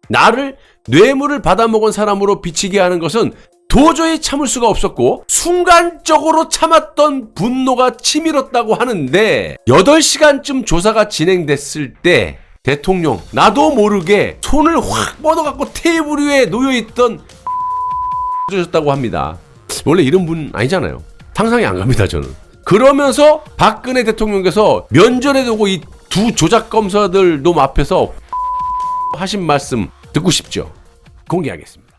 나를 뇌물을 받아먹은 사람으로 비치게 하는 것은 도저히 참을 수가 없었고 순간적으로 참았던 분노가 치밀었다고 하는데 8시간쯤 조사가 진행됐을 때 대통령 나도 모르게 손을 확 뻗어갖고 테이블 위에 놓여있던 주셨다고 합니다. 원래 이런 분 아니잖아요. 상상이 안 갑니다 저는. 그러면서 박근혜 대통령께서 면전에 두고 이 두 조작 검사들 놈 앞에서 하신 말씀 듣고 싶죠? 공개하겠습니다.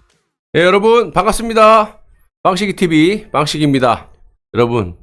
네, 여러분 반갑습니다. 빵식이TV 빵식입니다. 여러분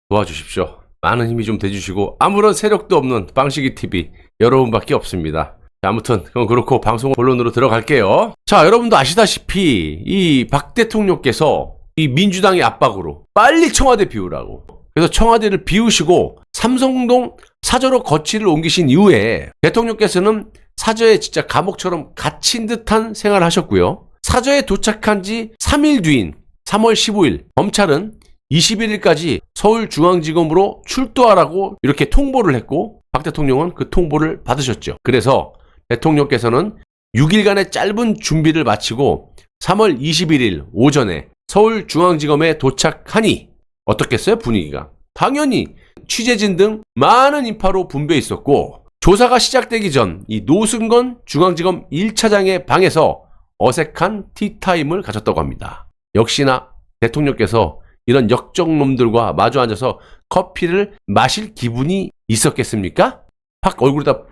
도와주십시오. 많은 힘이 좀 돼주시고 아무런 세력도 없는 빵식이TV 여러분밖에 없습니다. 자, 아무튼 그건 그렇고 방송 본론으로 들어갈게요. 자, 여러분도 아시다시피 이 박 대통령께서 이 민주당의 압박으로 빨리 청와대 비우라고 그래서 청와대를 비우시고 삼성동 사저로 거취를 옮기신 이후에 대통령께서는 사저에 진짜 감옥처럼 갇힌 듯한 생활을 하셨고요. 사저에 도착한 지 3일 뒤인 3월 15일 검찰은 21일까지 서울중앙지검으로 출두하라고 이렇게 통보를 했고 박 대통령은 그 통보를 받으셨죠. 그래서 대통령께서는 6일간의 짧은 준비를 마치고 3월 21일 오전에 서울중앙지검에 도착하니 어떻겠어요? 분위기가. 당연히 취재진 등 많은 인파로 분배해 있었고 조사가 시작되기 전 이 노승건 중앙지검 1차장의 방에서 어색한 티타임을 가졌다고 합니다. 역시나 대통령께서 이런 역적놈들과 마주 앉아서 커피를 마실 기분이 있었겠습니까? 확 얼굴에다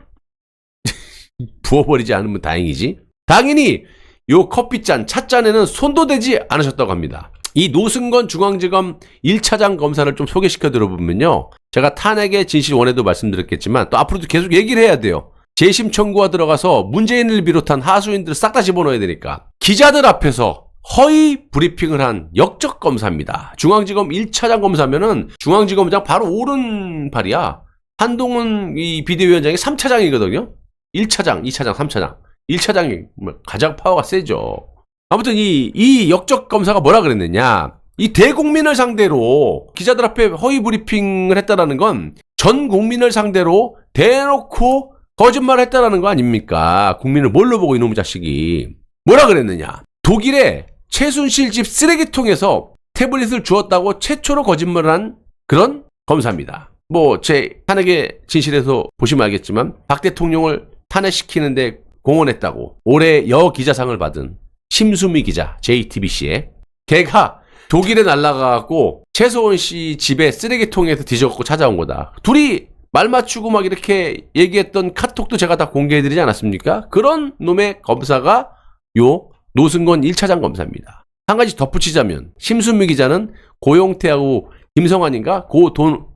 부어버리지 않으면 다행이지. 당연히 요 커피잔, 찻잔에는 손도 대지 않으셨다고 합니다. 이 노승건 중앙지검 1차장 검사를 좀 소개시켜 드려보면요. 제가 탄핵의 진실원에도 말씀드렸겠지만 또 앞으로도 계속 얘기를 해야 돼요. 재심 청구가 들어가서 문재인을 비롯한 하수인들을 싹 다 집어넣어야 되니까. 기자들 앞에서 허위 브리핑을 한 역적 검사입니다. 중앙지검 1차장 검사면은 중앙지검장 바로 오른팔이야. 한동훈 이 비대위원장이 3차장이거든요. 1차장, 2차장, 3차장. 1차장이 가장 파워가 세죠. 아무튼 이 역적 검사가 뭐라 그랬느냐. 이 대국민을 상대로 기자들 앞에 허위 브리핑을 했다라는 건 전 국민을 상대로 대놓고 거짓말을 했다라는 거 아닙니까? 국민을 뭘로 보고 이놈의 자식이. 뭐라 그랬느냐. 독일의 최순실 집 쓰레기통에서 태블릿을 주었다고 최초로 거짓말을 한 그런 검사입니다. 뭐 제 탄핵의 진실에서 보시면 알겠지만 박 대통령을 탄핵시키는데 공헌했다고 올해 여기자상을 받은 심수미 기자 JTBC에 걔가 독일에 날아가고 최소원 씨 집에 쓰레기통에서 뒤져갖고 찾아온 거다. 둘이 말 맞추고 막 이렇게 얘기했던 카톡도 제가 다 공개해드리지 않았습니까? 그런 놈의 검사가 요 노승건 1차장 검사입니다. 한 가지 덧붙이자면 심수미 기자는 고용태하고 김성환인가?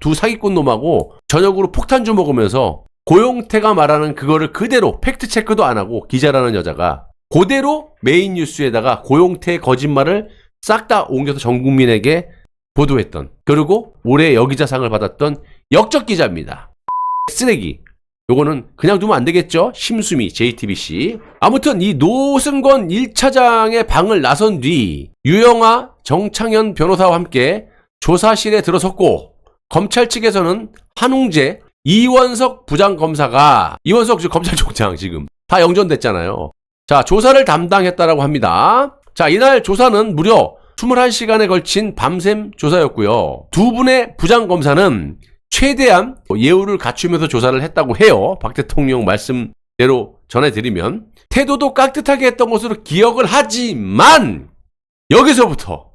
두 사기꾼 놈하고 저녁으로 폭탄주 먹으면서 고용태가 말하는 그거를 그대로 팩트체크도 안 하고 기자라는 여자가 그대로 메인 뉴스에다가 고용태의 거짓말을 싹 다 옮겨서 전 국민에게 보도했던 그리고 올해 여기자상을 받았던 역적 기자입니다. 쓰레기. 요거는 그냥 두면 안 되겠죠? 심수미 JTBC. 아무튼 이 노승건 1차장의 방을 나선 뒤 유영아 정창현 변호사와 함께 조사실에 들어섰고 검찰 측에서는 한웅재 이원석 부장검사가 이원석 검찰총장 지금 다 영전됐잖아요. 자, 조사를 담당했다라고 합니다. 자, 이날 조사는 무려 21시간에 걸친 밤샘 조사였고요. 두 분의 부장검사는 최대한 예우를 갖추면서 조사를 했다고 해요. 박 대통령 말씀대로 전해드리면 태도도 깍듯하게 했던 것으로 기억을 하지만 여기서부터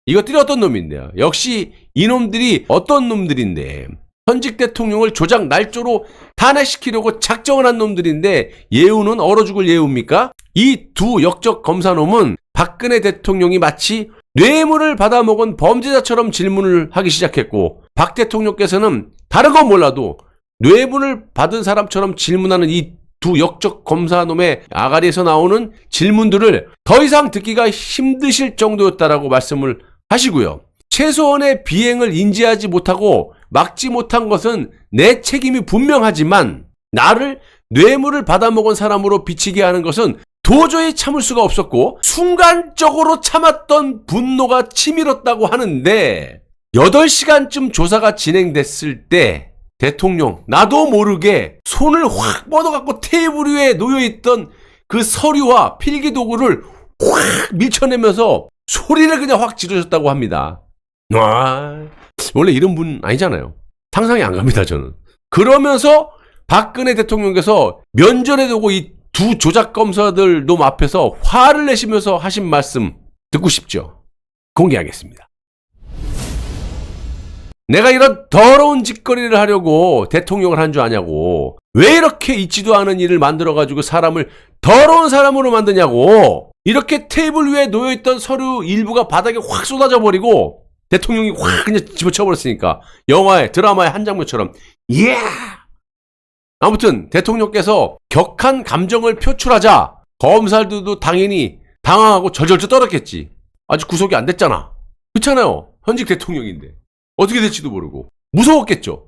이것들이 어떤 놈인데요. 역시 이놈들이 어떤 놈들인데 현직 대통령을 조작 날조로 탄핵시키려고 작정을 한 놈들인데 예우는 얼어 죽을 예우입니까? 이 두 역적 검사놈은 박근혜 대통령이 마치 뇌물을 받아먹은 범죄자처럼 질문을 하기 시작했고 박 대통령께서는 다른 건 몰라도 뇌물을 받은 사람처럼 질문하는 이 두 역적 검사놈의 아가리에서 나오는 질문들을 더 이상 듣기가 힘드실 정도였다라고 말씀을 하시고요. 최소한의 비행을 인지하지 못하고 막지 못한 것은 내 책임이 분명하지만 나를 뇌물을 받아먹은 사람으로 비치게 하는 것은 도저히 참을 수가 없었고 순간적으로 참았던 분노가 치밀었다고 하는데 8시간쯤 조사가 진행됐을 때 대통령 나도 모르게 손을 확 뻗어갖고 테이블 위에 놓여있던 그 서류와 필기도구를 확 밀쳐내면서 소리를 그냥 확 지르셨다고 합니다. 와, 원래 이런 분 아니잖아요. 상상이 안 갑니다, 저는. 그러면서 박근혜 대통령께서 면전에 두고 이 두 조작 검사들 놈 앞에서 화를 내시면서 하신 말씀 듣고 싶죠? 공개하겠습니다. 내가 이런 더러운 짓거리를 하려고 대통령을 한 줄 아냐고. 왜 이렇게 있지도 않은 일을 만들어가지고 사람을 더러운 사람으로 만드냐고. 이렇게 테이블 위에 놓여있던 서류 일부가 바닥에 확 쏟아져 버리고 대통령이 확 그냥 집어쳐버렸으니까. 영화의 드라마의 한 장면처럼. 예! 아무튼 대통령께서 격한 감정을 표출하자 검사들도 당연히 당황하고 절절절 떨었겠지. 아직 구속이 안 됐잖아. 그렇잖아요. 현직 대통령인데. 어떻게 될지도 모르고. 무서웠겠죠.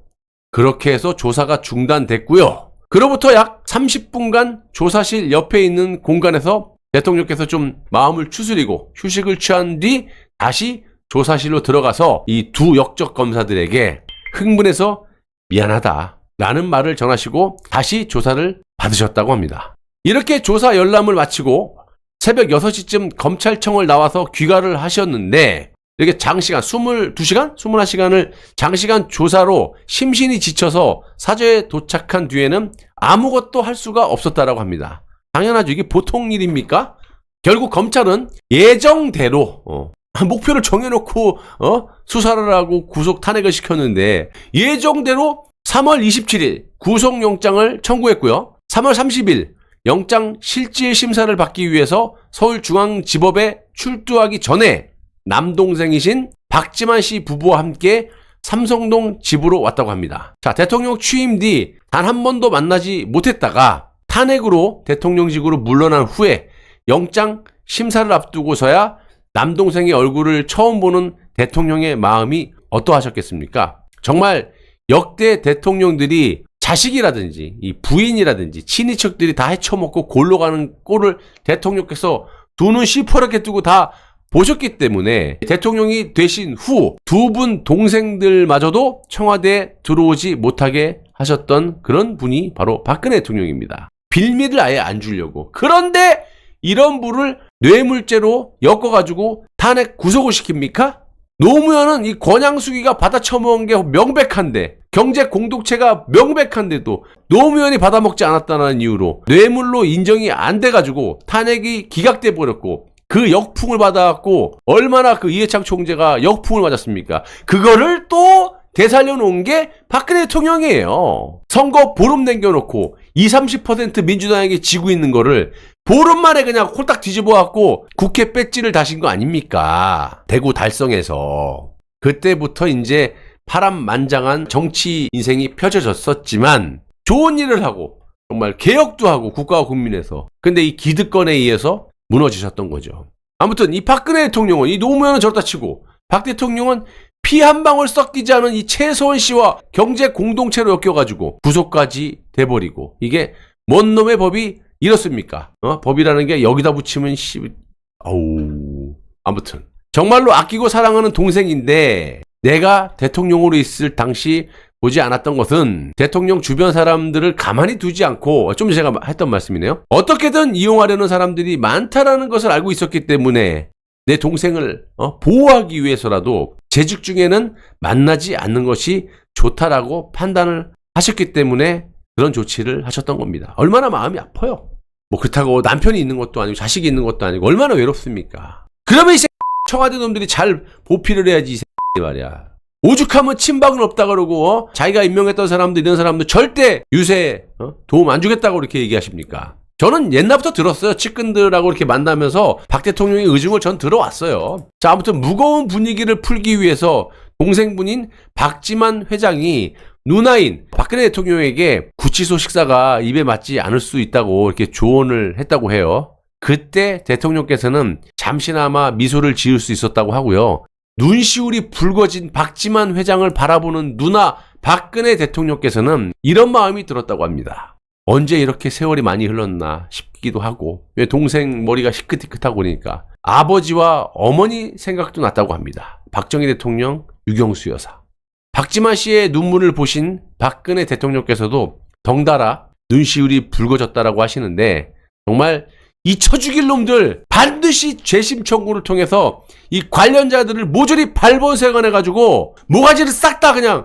그렇게 해서 조사가 중단됐고요. 그로부터 약 30분간 조사실 옆에 있는 공간에서 대통령께서 좀 마음을 추스리고 휴식을 취한 뒤 다시 조사실로 들어가서 이 두 역적 검사들에게 흥분해서 미안하다 라는 말을 전하시고 다시 조사를 받으셨다고 합니다. 이렇게 조사 열람을 마치고 새벽 6시쯤 검찰청을 나와서 귀가를 하셨는데 이렇게 장시간 22시간? 21시간을 장시간 조사로 심신이 지쳐서 사저에 도착한 뒤에는 아무것도 할 수가 없었다라고 합니다. 당연하죠. 이게 보통 일입니까? 결국 검찰은 예정대로 목표를 정해놓고 수사를 하고 구속 탄핵을 시켰는데 예정대로 3월 27일 구속영장을 청구했고요. 3월 30일 영장 실질 심사를 받기 위해서 서울중앙지법에 출두하기 전에 남동생이신 박지만 씨 부부와 함께 삼성동 집으로 왔다고 합니다. 자, 대통령 취임 뒤 단 한 번도 만나지 못했다가 탄핵으로 대통령직으로 물러난 후에 영장 심사를 앞두고서야 남동생의 얼굴을 처음 보는 대통령의 마음이 어떠하셨겠습니까? 정말 역대 대통령들이 자식이라든지 이 부인이라든지 친인척들이 다 헤쳐먹고 골로 가는 꼴을 대통령께서 두 눈 시퍼렇게 뜨고 다 보셨기 때문에 대통령이 되신 후 두 분 동생들마저도 청와대에 들어오지 못하게 하셨던 그런 분이 바로 박근혜 대통령입니다. 빌미를 아예 안 주려고. 그런데 이런 분을 뇌물죄로 엮어가지고 탄핵 구속을 시킵니까? 노무현은 이 권양숙이가 받아쳐먹은 게 명백한데 경제 공동체가 명백한데도 노무현이 받아먹지 않았다는 이유로 뇌물로 인정이 안 돼가지고 탄핵이 기각돼 버렸고 그 역풍을 받아갖고 얼마나 그 이해창 총재가 역풍을 맞았습니까? 그거를 또 되살려 놓은 게 박근혜 대통령이에요. 선거 보름 남겨놓고 20, 30% 민주당에게 지고 있는 거를 보름 만에 그냥 홀딱 뒤집어갖고 국회 배지를 다신 거 아닙니까? 대구 달성에서. 그때부터 이제 파란만장한 정치 인생이 펼쳐졌었지만 좋은 일을 하고 정말 개혁도 하고 국가와 국민에서. 근데 이 기득권에 의해서 무너지셨던 거죠. 아무튼 이 박근혜 대통령은 이 노무현은 저렇다 치고 박 대통령은 피 한 방울 섞이지 않은 이 최소원 씨와 경제 공동체로 엮여가지고 구속까지 돼버리고 이게 뭔 놈의 법이 이렇습니까? 법이라는 게 여기다 붙이면 아무튼 정말로 아끼고 사랑하는 동생인데 내가 대통령으로 있을 당시 보지 않았던 것은 대통령 주변 사람들을 가만히 두지 않고 좀 제가 했던 말씀이네요. 어떻게든 이용하려는 사람들이 많다라는 것을 알고 있었기 때문에 내 동생을 보호하기 위해서라도 재직 중에는 만나지 않는 것이 좋다라고 판단을 하셨기 때문에 그런 조치를 하셨던 겁니다. 얼마나 마음이 아파요. 뭐 그렇다고 남편이 있는 것도 아니고 자식이 있는 것도 아니고 얼마나 외롭습니까? 그러면 이 청와대 놈들이 잘 보필을 해야지 이 말이야. 오죽하면 친박은 없다 그러고 자기가 임명했던 사람들 이런 사람들 절대 유세에 도움 안 주겠다고 이렇게 얘기하십니까? 저는 옛날부터 들었어요. 측근들하고 이렇게 만나면서 박 대통령의 의중을 전 들어왔어요. 자, 아무튼 무거운 분위기를 풀기 위해서 동생분인 박지만 회장이 누나인 박근혜 대통령에게 구치소 식사가 입에 맞지 않을 수 있다고 이렇게 조언을 했다고 해요. 그때 대통령께서는 잠시나마 미소를 지을 수 있었다고 하고요. 눈시울이 붉어진 박지만 회장을 바라보는 누나 박근혜 대통령께서는 이런 마음이 들었다고 합니다. 언제 이렇게 세월이 많이 흘렀나 싶기도 하고 왜 동생 머리가 희끗희끗하고 그러니까 아버지와 어머니 생각도 났다고 합니다. 박정희 대통령, 유경수 여사. 박지만 씨의 눈물을 보신 박근혜 대통령께서도 덩달아 눈시울이 붉어졌다라고 하시는데 정말 이 쳐죽일 놈들 반드시 재심 청구를 통해서 이 관련자들을 모조리 발본색원해가지고 모가지를 싹 다 그냥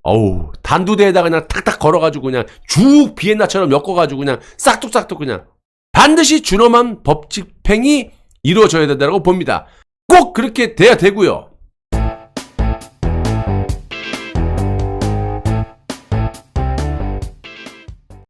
단두대에다 그냥 탁탁 걸어가지고 그냥 쭉 비엔나처럼 엮어가지고 그냥 싹둑싹둑 그냥 반드시 준엄한 법 집행이 이루어져야 된다고 봅니다. 꼭 그렇게 돼야 되고요.